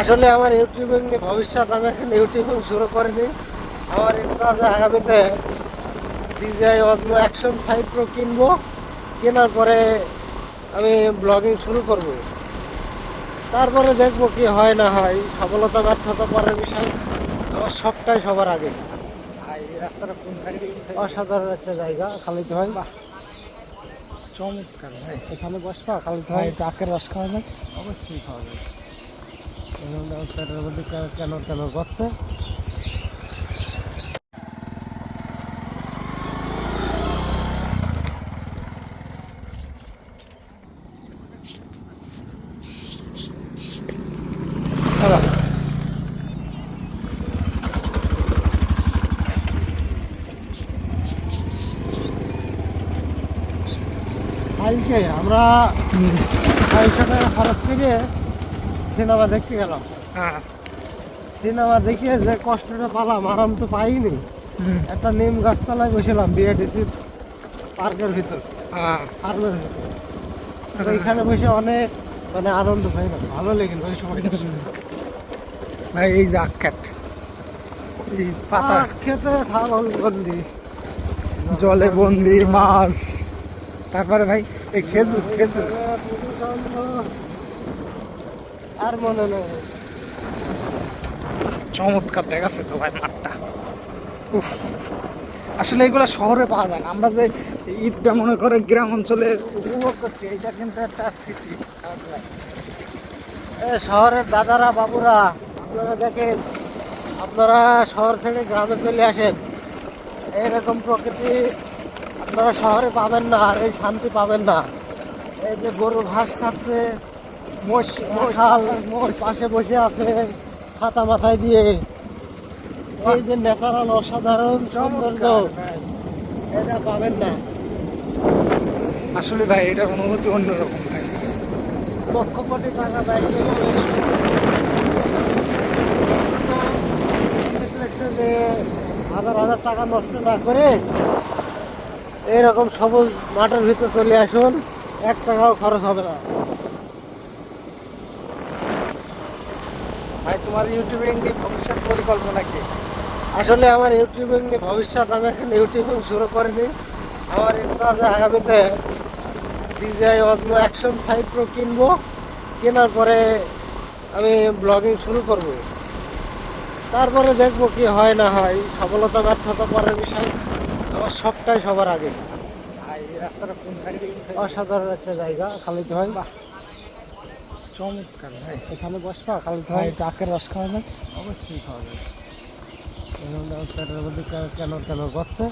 আসলে আমার ইউটিউবিং নিয়ে ভবিষ্যৎ, আমি এখন ইউটিউবিং শুরু করিনি। আমার ইচ্ছা আছে আগামীতে DJI Osmo Action 5 Pro কিনবো, কেনার পরে আমি ব্লগিং শুরু করব। তারপরে দেখবো কি হয় না হয়, সফলতা ব্যর্থতা পরের বিষয়, আমার সবটাই সবার আগে। এই রাস্তাটা কোন সাইডে? অসাধারণ একটা জায়গা খালিদ ভাই, চমৎকার ভাই। এখানে বসবা খালিদ ভাই ভাই? ট্রাকের রস খাওয়া যায়? অবশ্যই খাওয়া যায়। কেন কেন করছে? চলো। কালকে আমরা 500 টাকা খরচ করে সিনেমা দেখতে গেলাম। হ্যাঁ। সিনেমা দেখে যে কষ্টটা পালাম, আরাম তো পাইনি। একটা নিম গাছতলায় বসেলাম বিআরটিসি পার্কের ভিতর, হ্যাঁ। ফার্মের ভিতর। তো এখানে বসে অনেক মানে আনন্দ পাইলাম, ভালো লেগেল ওই সময়টা। ভাই এই যে আখ্যাত, এই পাতা খেতে খাওয়াল বন্দি, জলে বন্দি মাছ, তারপরে ভাই এই খেজুর খেজুর আর মনে নেই। চমৎকার দেখাচ্ছে তো ভাই মাঠটা। উফ, আসলে এগুলো শহরে পাওয়া যায় না। আমরা যে ঈদটা মনে করে গ্রাম অঞ্চলে উপভোগ করছি, এটা কিন্তু একটা স্মৃতি। শহরের দাদারা বাবুরা, আপনারা দেখেন, আপনারা শহর থেকে গ্রামে চলে আসেন, এইরকম প্রকৃতি আপনারা শহরে পাবেন না, আর এই শান্তি পাবেন না। এই যে গরু ঘাস খাচ্ছে, মোষ পাশে বসে আছে ছাতা মাথায় দিয়ে, এই যে ন্যাচারাল অসাধারণ সৌন্দর্য, এটা পাবেন না। আসলে ভাই এটার অনুভূতি অন্যরকম ভাই। লক্ষ কোটি টাকা ব্যয় করে যে হাজার হাজার টাকা নষ্ট না করে এরকম সবুজ মাঠের ভিতর চলে আসুন, 1 টাকাও খরচ হবে না। ভাই তোমার ইউটিউবিং নিয়ে ভবিষ্যৎ পরিকল্পনা কি? আসলে আমার ইউটিউবিং নিয়ে ভবিষ্যৎ, আমি এখন ইউটিউবিং শুরু করিনি। আমার ইচ্ছা আছে আগামীতে DJI Osmo Action 5 Pro কিনবো, কেনার পরে আমি ব্লগিং শুরু করব। তারপরে দেখবো কি হয় না হয়, সফলতা ব্যর্থতা পরের বিষয়, আমার সবটাই সবার আগে। ভাই এই রাস্তাটা কোন সাইডে? অসাধারণ একটা জায়গা খালিদ ভাই, চমৎকার ভাই। এখানে বসবা খালিদ ভাই ভাই? ট্রাকের রস খাওয়া যায়? অবশ্যই খাওয়া যায়। কেন কেন করছে?